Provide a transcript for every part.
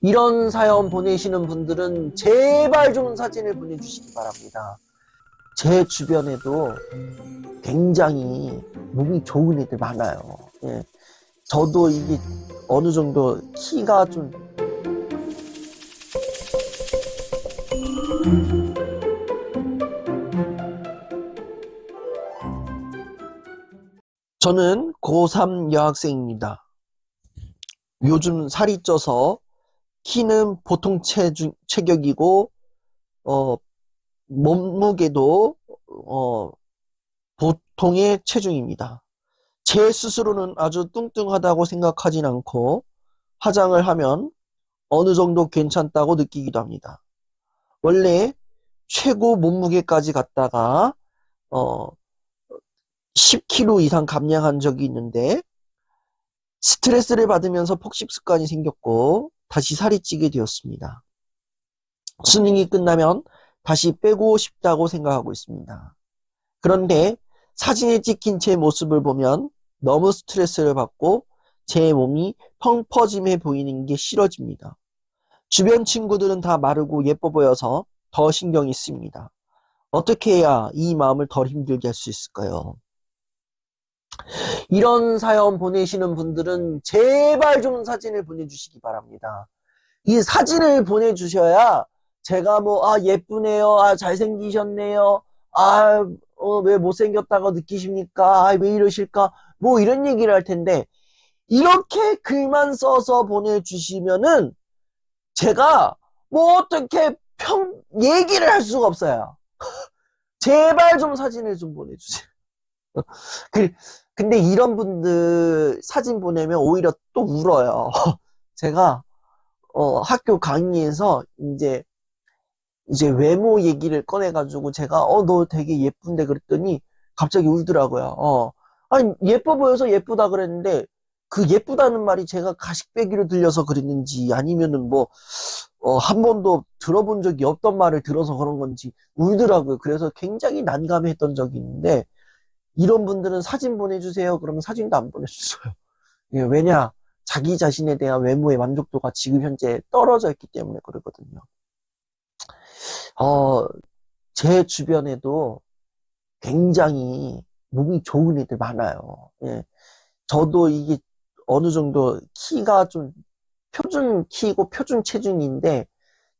이런 사연 보내시는 분들은 제발 좀 사진을 보내주시기 바랍니다. 제 주변에도 굉장히 몸이 좋은 애들 많아요. 예. 저도 이게 어느 정도 키가 좀 저는 고3 여학생입니다. 요즘 살이 쪄서 키는 보통 체격이고 몸무게도 보통의 체중입니다. 제 스스로는 아주 뚱뚱하다고 생각하진 않고 화장을 하면 어느 정도 괜찮다고 느끼기도 합니다. 원래 최고 몸무게까지 갔다가 10kg 이상 감량한 적이 있는데 스트레스를 받으면서 폭식 습관이 생겼고 다시 살이 찌게 되었습니다. 수능이 끝나면 다시 빼고 싶다고 생각하고 있습니다. 그런데 사진에 찍힌 제 모습을 보면 너무 스트레스를 받고 제 몸이 펑퍼짐해 보이는 게 싫어집니다. 주변 친구들은 다 마르고 예뻐 보여서 더 신경이 쓰입니다. 어떻게 해야 이 마음을 덜 힘들게 할 수 있을까요? 이런 사연 보내시는 분들은 제발 좀 사진을 보내주시기 바랍니다. 이 사진을 보내주셔야 제가 예쁘네요. 잘생기셨네요. 왜 못생겼다고 느끼십니까? 왜 이러실까? 이런 얘기를 할 텐데, 이렇게 글만 써서 보내주시면은 제가 어떻게 얘기를 할 수가 없어요. 제발 좀 사진을 좀 보내주세요. 근데 이런 분들 사진 보내면 오히려 또 울어요. 제가 학교 강의에서 이제 외모 얘기를 꺼내가지고 제가 너 되게 예쁜데 그랬더니 갑자기 울더라고요. 아니 예뻐 보여서 예쁘다 그랬는데 그 예쁘다는 말이 제가 가식배기로 들려서 그랬는지 아니면은 한 번도 들어본 적이 없던 말을 들어서 그런 건지 울더라고요. 그래서 굉장히 난감했던 적이 있는데 이런 분들은 사진 보내주세요. 그러면 사진도 안 보내주어요. 예, 왜냐? 자기 자신에 대한 외모의 만족도가 지금 현재 떨어져 있기 때문에 그러거든요. 제 주변에도 굉장히 몸이 좋은 애들 많아요. 예, 저도 이게 어느 정도 키가 좀 표준 키고 표준 체중인데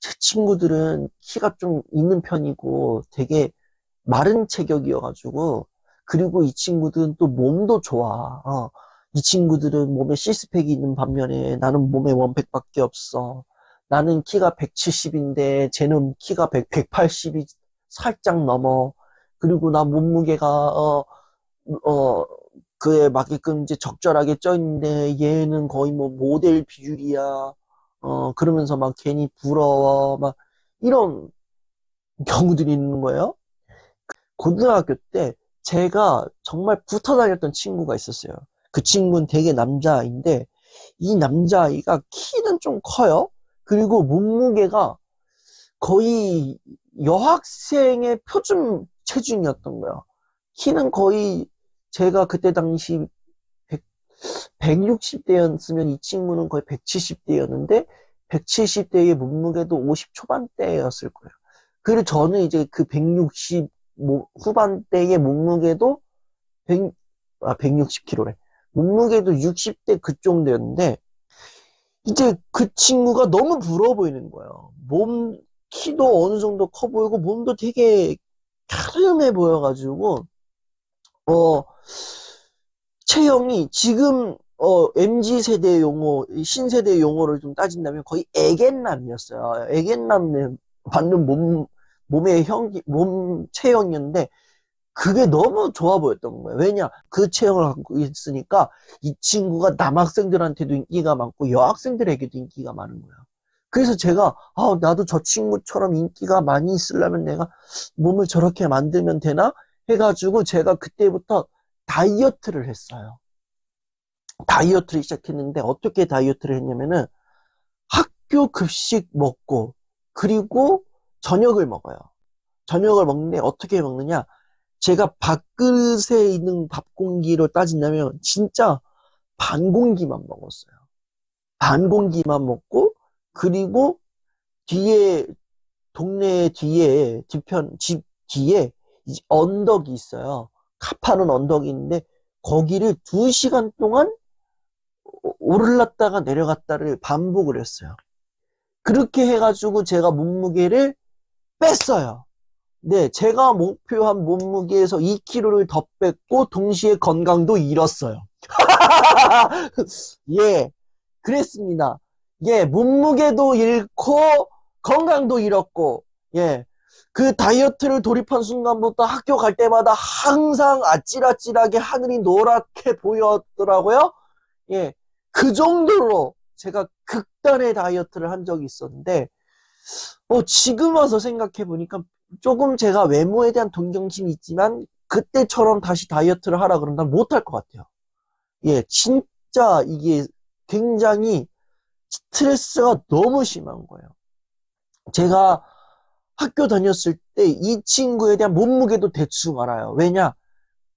제 친구들은 키가 좀 있는 편이고 되게 마른 체격이어가지고 그리고 이 친구들은 또 몸도 좋아. 이 친구들은 몸에 시스팩이 있는 반면에 나는 몸에 원팩밖에 없어. 나는 키가 170인데 쟤는 키가 180이 살짝 넘어. 그리고 나 몸무게가 그에 맞게끔 이제 적절하게 쪄 있는데 얘는 거의 모델 비율이야. 그러면서 막 괜히 부러워. 막 이런 경우들이 있는 거예요. 고등학교 때 제가 정말 붙어 다녔던 친구가 있었어요. 그 친구는 되게 남자아이인데 이 남자아이가 키는 좀 커요. 그리고 몸무게가 거의 여학생의 표준 체중이었던 거예요. 키는 거의 제가 그때 당시 160대였으면 이 친구는 거의 170대였는데 170대의 몸무게도 50 초반대였을 거예요. 그리고 저는 이제 그 160 후반대의 몸무게도 160kg래. 몸무게도 60대 그 정도였는데 이제 그 친구가 너무 부러워 보이는 거예요. 키도 어느 정도 커 보이고 몸도 되게 갸름해 보여가지고 체형이 지금 MZ 세대 용어, 신세대 용어를 좀 따진다면 거의 애견남이었어요. 애견남 받는 몸 체형이었는데 그게 너무 좋아 보였던 거예요. 왜냐? 그 체형을 갖고 있으니까 이 친구가 남학생들한테도 인기가 많고 여학생들에게도 인기가 많은 거예요. 그래서 제가 나도 저 친구처럼 인기가 많이 있으려면 내가 몸을 저렇게 만들면 되나? 해가지고 제가 그때부터 다이어트를 했어요. 다이어트를 시작했는데 어떻게 다이어트를 했냐면은 학교 급식 먹고 그리고 저녁을 먹어요. 저녁을 먹는데 어떻게 먹느냐? 제가 밥그릇에 있는 밥 공기로 따진다면 진짜 반 공기만 먹었어요. 반 공기만 먹고 그리고 뒤에, 동네 뒤에, 집 뒤에 이제 언덕이 있어요. 가파른 언덕이 있는데, 거기를 2시간 동안 오르렀다가 내려갔다를 반복을 했어요. 그렇게 해가지고 제가 몸무게를 뺐어요. 네, 제가 목표한 몸무게에서 2kg를 더 뺐고, 동시에 건강도 잃었어요. 예, 그랬습니다. 예, 몸무게도 잃고, 건강도 잃었고, 예, 그 다이어트를 돌입한 순간부터 학교 갈 때마다 항상 아찔아찔하게 하늘이 노랗게 보였더라고요. 예, 그 정도로 제가 극단의 다이어트를 한 적이 있었는데, 지금 와서 생각해 보니까 조금 제가 외모에 대한 동경심이 있지만, 그때처럼 다시 다이어트를 하라 그런다면 못할 것 같아요. 예, 진짜 이게 굉장히 스트레스가 너무 심한 거예요. 제가 학교 다녔을 때 이 친구에 대한 몸무게도 대충 알아요. 왜냐?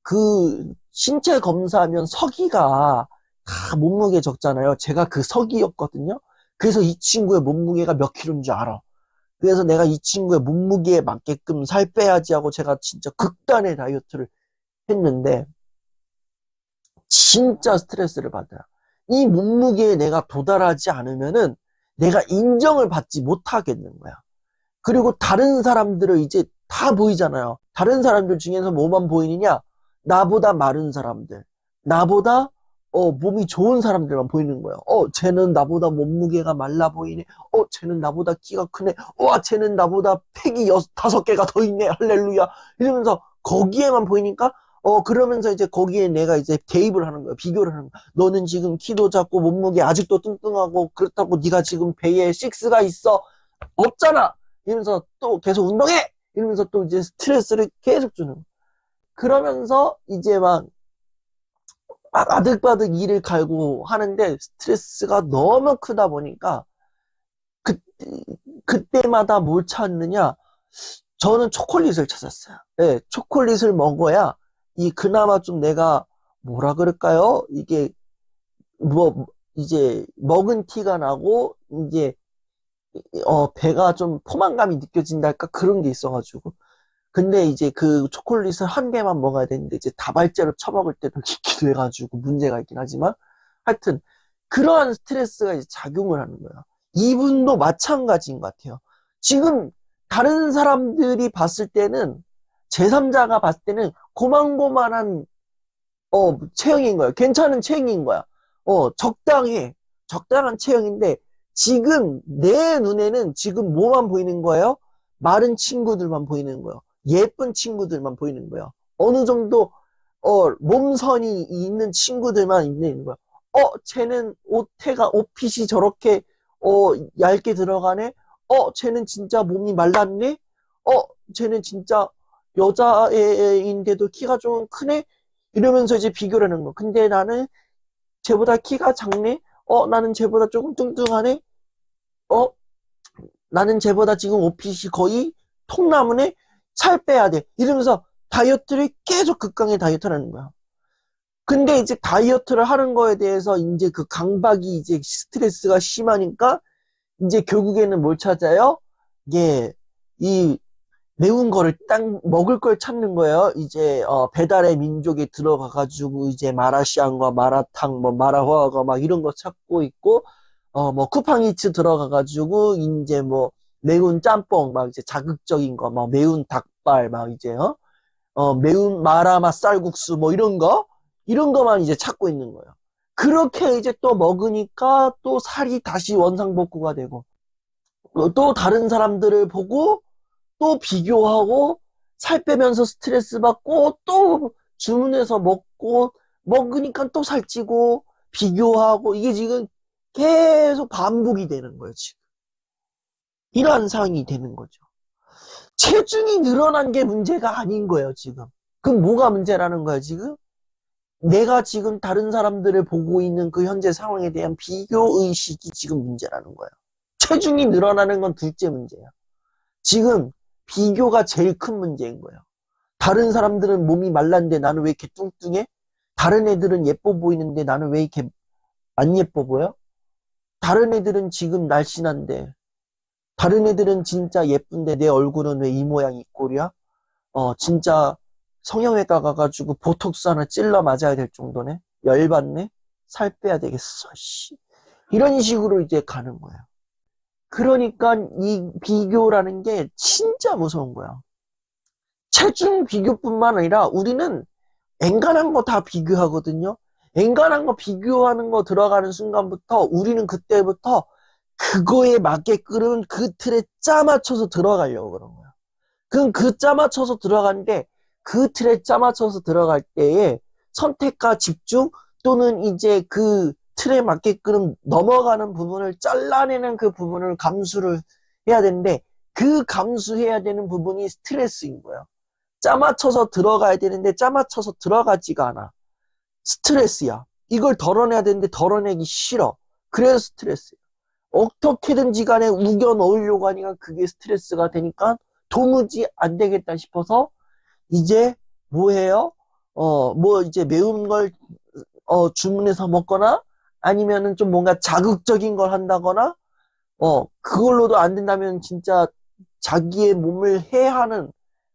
그 신체 검사하면 서기가 다 몸무게 적잖아요. 제가 그 서기였거든요. 그래서 이 친구의 몸무게가 몇 킬로인 줄 알아. 그래서 내가 이 친구의 몸무게에 맞게끔 살 빼야지 하고 제가 진짜 극단의 다이어트를 했는데 진짜 스트레스를 받아요. 이 몸무게에 내가 도달하지 않으면은 내가 인정을 받지 못하겠는 거야. 그리고 다른 사람들을 이제 다 보이잖아요. 다른 사람들 중에서 뭐만 보이느냐? 나보다 마른 사람들, 나보다 몸이 좋은 사람들만 보이는 거예요. 쟤는 나보다 몸무게가 말라 보이네. 쟤는 나보다 키가 크네. 와, 쟤는 나보다 팩이 5개가 더 있네. 할렐루야. 이러면서 거기에만 보이니까 그러면서 이제 거기에 내가 이제 대입을 하는 거예요. 비교를 하는 거예요. 너는 지금 키도 작고 몸무게 아직도 뚱뚱하고 그렇다고 네가 지금 배에 식스가 있어? 없잖아. 이러면서 또 계속 운동해! 이러면서 또 이제 스트레스를 계속 주는 거예요. 그러면서 이제 막 아득바득 일을 갈고 하는데 스트레스가 너무 크다 보니까 그, 그때마다 뭘 찾느냐? 저는 초콜릿을 찾았어요. 네, 초콜릿을 먹어야 그나마 좀 내가 뭐라 그럴까요? 이게 뭐 이제 먹은 티가 나고 이제 배가 좀 포만감이 느껴진다 할까 그런 게 있어가지고 근데 이제 그 초콜릿을 한 개만 먹어야 되는데 이제 다발제로 처먹을 때도 기기도 해가지고 문제가 있긴 하지만 하여튼 그러한 스트레스가 이제 작용을 하는 거예요. 이분도 마찬가지인 것 같아요. 지금 다른 사람들이 봤을 때는 제3자가 봤을 때는 고만고만한 체형인 거예요. 괜찮은 체형인 거야. 적당한 체형인데 지금 내 눈에는 지금 뭐만 보이는 거예요? 마른 친구들만 보이는 거예요. 예쁜 친구들만 보이는 거예요. 어느 정도 몸선이 있는 친구들만 있는 거예요. 쟤는 옷핏이 저렇게 얇게 들어가네. 쟤는 진짜 몸이 말랐네. 쟤는 진짜 여자애인데도 키가 좀 크네. 이러면서 이제 비교를 하는 거. 근데 나는 쟤보다 키가 작네. 나는 쟤보다 조금 뚱뚱하네. 어, 나는 쟤보다 지금 옷핏이 거의 통나무네. 살 빼야 돼. 이러면서 다이어트를 계속 극강의 다이어트를 하는 거야. 근데 이제 다이어트를 하는 거에 대해서 이제 그 강박이 이제 스트레스가 심하니까 이제 결국에는 뭘 찾아요? 예, 이 매운 거를 딱 먹을 걸 찾는 거예요. 이제 배달의 민족에 들어가가지고 이제 마라샹궈, 마라탕, 뭐 마라화가 막 이런 거 찾고 있고 뭐 쿠팡이츠 들어가가지고 이제 뭐 매운 짬뽕 막 이제 자극적인 거, 막 매운 닭발 막 이제 매운 마라맛 쌀국수 뭐 이런 거만 이제 찾고 있는 거예요. 그렇게 이제 또 먹으니까 또 살이 다시 원상복구가 되고 또 다른 사람들을 보고 또 비교하고 살 빼면서 스트레스 받고 또 주문해서 먹고 먹으니까 또 살찌고 비교하고 이게 지금 계속 반복이 되는 거예요, 지금. 이러한 상황이 되는 거죠. 체중이 늘어난 게 문제가 아닌 거예요, 지금. 그럼 뭐가 문제라는 거예요, 지금? 내가 지금 다른 사람들을 보고 있는 그 현재 상황에 대한 비교의식이 지금 문제라는 거예요. 체중이 늘어나는 건 둘째 문제야. 지금 비교가 제일 큰 문제인 거예요. 다른 사람들은 몸이 말랐는데 나는 왜 이렇게 뚱뚱해? 다른 애들은 예뻐 보이는데 나는 왜 이렇게 안 예뻐 보여? 다른 애들은 지금 날씬한데, 다른 애들은 진짜 예쁜데 내 얼굴은 왜 이 모양 이 꼴이야? 진짜 성형외과 가가지고 보톡스 하나 찔러 맞아야 될 정도네? 열받네? 살 빼야 되겠어, 씨. 이런 식으로 이제 가는 거야. 그러니까 이 비교라는 게 진짜 무서운 거야. 체중 비교뿐만 아니라 우리는 엔간한 거 다 비교하거든요. 엔간한 거 비교하는 거 들어가는 순간부터 우리는 그때부터 그거에 맞게끔 그 틀에 짜 맞춰서 들어가려고 그런 거야. 그럼 그 짜 맞춰서 들어가는데 그 틀에 짜 맞춰서 들어갈 때에 선택과 집중 또는 이제 그 틀에 맞게끔 넘어가는 부분을 잘라내는 그 부분을 감수를 해야 되는데 그 감수해야 되는 부분이 스트레스인 거야. 짜 맞춰서 들어가야 되는데 짜 맞춰서 들어가지가 않아. 스트레스야. 이걸 덜어내야 되는데 덜어내기 싫어. 그래서 스트레스야. 어떻게든지 간에 우겨 넣으려고 하니까 그게 스트레스가 되니까 도무지 안 되겠다 싶어서 이제 뭐 해요? 뭐 이제 매운 걸 주문해서 먹거나 아니면은 좀 뭔가 자극적인 걸 한다거나 그걸로도 안 된다면 진짜 자기의 몸을 해하는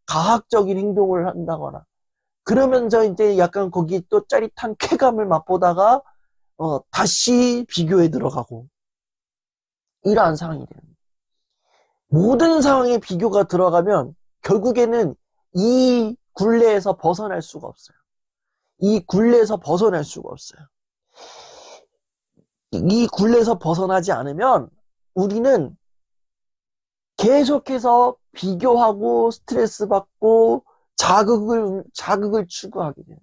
가학적인 행동을 한다거나 그러면서 이제 약간 거기 또 짜릿한 쾌감을 맛보다가 다시 비교에 들어가고 이러한 상황이 돼요. 모든 상황에 비교가 들어가면 결국에는 이 굴레에서 벗어날 수가 없어요. 이 굴레에서 벗어날 수가 없어요. 이 굴레에서 벗어나지 않으면 우리는 계속해서 비교하고 스트레스 받고 자극을 추구하게 돼요.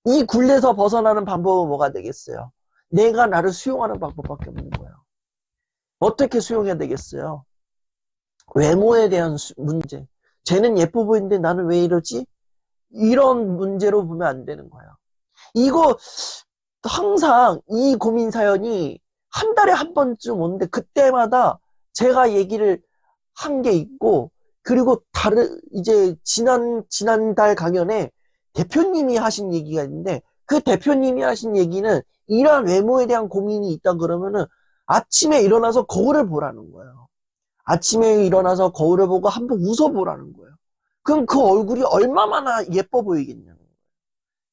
이 굴레에서 벗어나는 방법은 뭐가 되겠어요? 내가 나를 수용하는 방법밖에 없는 거예요. 어떻게 수용해야 되겠어요? 외모에 대한 문제. 쟤는 예뻐 보이는데 나는 왜 이러지? 이런 문제로 보면 안 되는 거예요. 이거 항상 이 고민 사연이 한 달에 한 번쯤 오는데 그때마다 제가 얘기를 한 게 있고 그리고 이제 지난달 강연에 대표님이 하신 얘기가 있는데 그 대표님이 하신 얘기는 이러한 외모에 대한 고민이 있다 그러면은 아침에 일어나서 거울을 보라는 거예요. 아침에 일어나서 거울을 보고 한번 웃어보라는 거예요. 그럼 그 얼굴이 얼마나 예뻐 보이겠냐는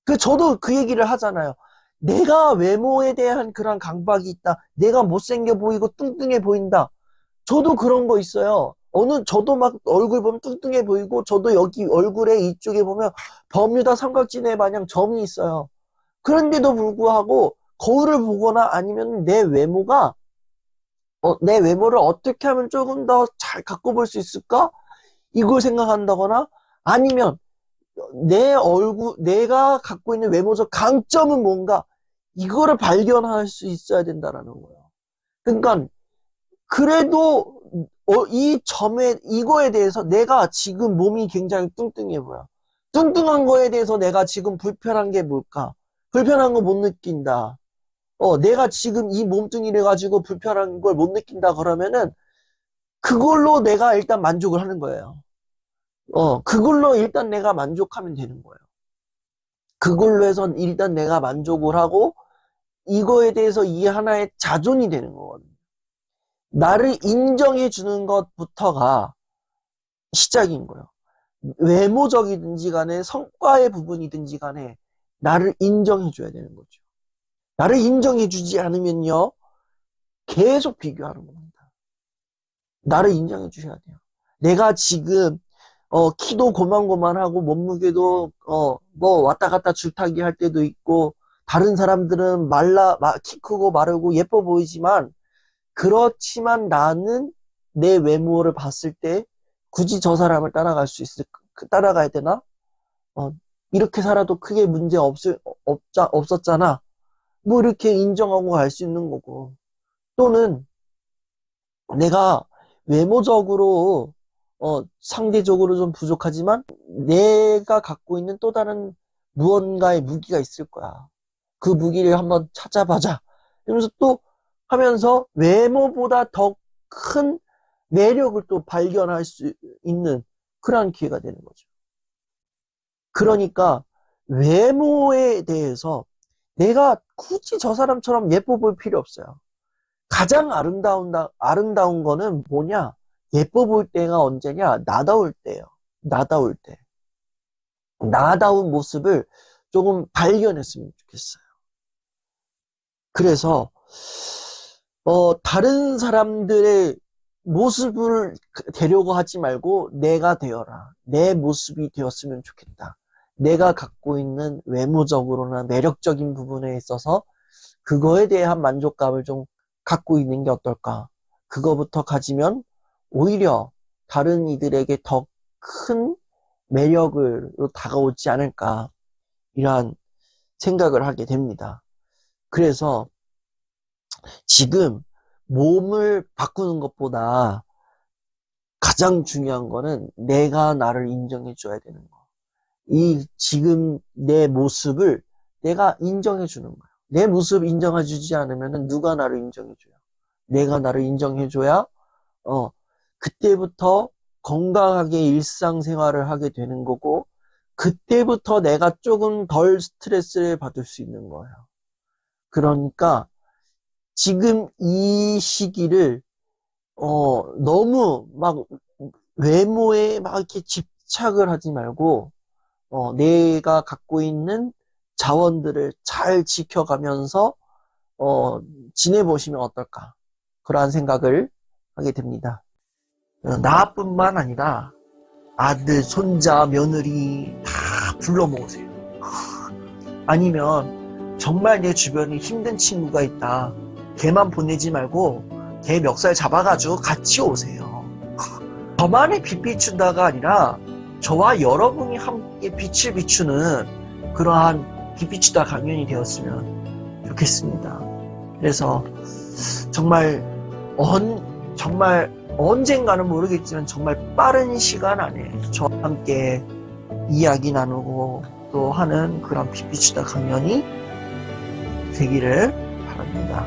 거예요. 저도 그 얘기를 하잖아요. 내가 외모에 대한 그런 강박이 있다. 내가 못생겨 보이고 뚱뚱해 보인다. 저도 그런 거 있어요. 저도 막 얼굴 보면 뚱뚱해 보이고, 저도 여기 얼굴에 이쪽에 보면 버뮤다 삼각지대 마냥 점이 있어요. 그런데도 불구하고, 거울을 보거나 아니면 내 외모를 어떻게 하면 조금 더 잘 갖고 볼 수 있을까? 이걸 생각한다거나, 아니면 내 얼굴, 내가 갖고 있는 외모적 강점은 뭔가, 이거를 발견할 수 있어야 된다라는 거예요. 그러니까, 그래도 이거에 대해서 내가 지금 몸이 굉장히 뚱뚱해 보여. 뚱뚱한 거에 대해서 내가 지금 불편한 게 뭘까? 불편한 거 못 느낀다. 내가 지금 이 몸뚱이를 가지고 불편한 걸 못 느낀다 그러면은 그걸로 내가 일단 만족을 하는 거예요. 그걸로 일단 내가 만족하면 되는 거예요. 그걸로 해서 일단 내가 만족을 하고 이거에 대해서 이 하나의 자존이 되는 거거든요. 나를 인정해 주는 것부터가 시작인 거예요. 외모적이든지 간에 성과의 부분이든지 간에 나를 인정해 줘야 되는 거죠. 나를 인정해 주지 않으면요. 계속 비교하는 겁니다. 나를 인정해 주셔야 돼요. 내가 지금 키도 고만고만하고 몸무게도 뭐 왔다 갔다 줄타기 할 때도 있고 다른 사람들은 키 크고 마르고 예뻐 보이지만 그렇지만 나는 내 외모를 봤을 때 굳이 저 사람을 따라가야 되나? 이렇게 살아도 크게 문제 없었잖아. 뭐 이렇게 인정하고 갈 수 있는 거고. 또는 내가 외모적으로, 상대적으로 좀 부족하지만 내가 갖고 있는 또 다른 무언가의 무기가 있을 거야. 그 무기를 한번 찾아보자. 이러면서 또 하면서 외모보다 더 큰 매력을 또 발견할 수 있는 그러한 기회가 되는 거죠. 그러니까 외모에 대해서 내가 굳이 저 사람처럼 예뻐 보일 필요 없어요. 가장 아름다운 거는 뭐냐? 예뻐 보일 때가 언제냐? 나다울 때예요. 나다울 때. 나다운 모습을 조금 발견했으면 좋겠어요. 그래서 다른 사람들의 모습을 되려고 하지 말고 내가 되어라. 내 모습이 되었으면 좋겠다. 내가 갖고 있는 외모적으로나 매력적인 부분에 있어서 그거에 대한 만족감을 좀 갖고 있는 게 어떨까? 그거부터 가지면 오히려 다른 이들에게 더 큰 매력으로 다가오지 않을까? 이러한 생각을 하게 됩니다. 그래서 지금 몸을 바꾸는 것보다 가장 중요한 거는 내가 나를 인정해 줘야 되는 거. 지금 내 모습을 내가 인정해 주는 거야. 내 모습 인정해 주지 않으면 누가 나를 인정해 줘요? 내가 나를 인정해 줘야 그때부터 건강하게 일상생활을 하게 되는 거고, 그때부터 내가 조금 덜 스트레스를 받을 수 있는 거예요. 그러니까 지금 이 시기를 너무 막 외모에 막 이렇게 집착을 하지 말고 내가 갖고 있는 자원들을 잘 지켜가면서 지내보시면 어떨까, 그러한 생각을 하게 됩니다. 나뿐만 아니라 아들, 손자, 며느리 다 불러 모으세요. 아니면 정말 내 주변에 힘든 친구가 있다, 걔만 보내지 말고 걔 멱살 잡아가지고 같이 오세요. 저만의 빛 비춘다가 아니라 저와 여러분이 함께 빛을 비추는 그러한 빛 비추다 강연이 되었으면 좋겠습니다. 그래서 정말 언젠가는 모르겠지만 정말 빠른 시간 안에 저와 함께 이야기 나누고 또 하는 그런 빛 비추다 강연이 되기를 바랍니다.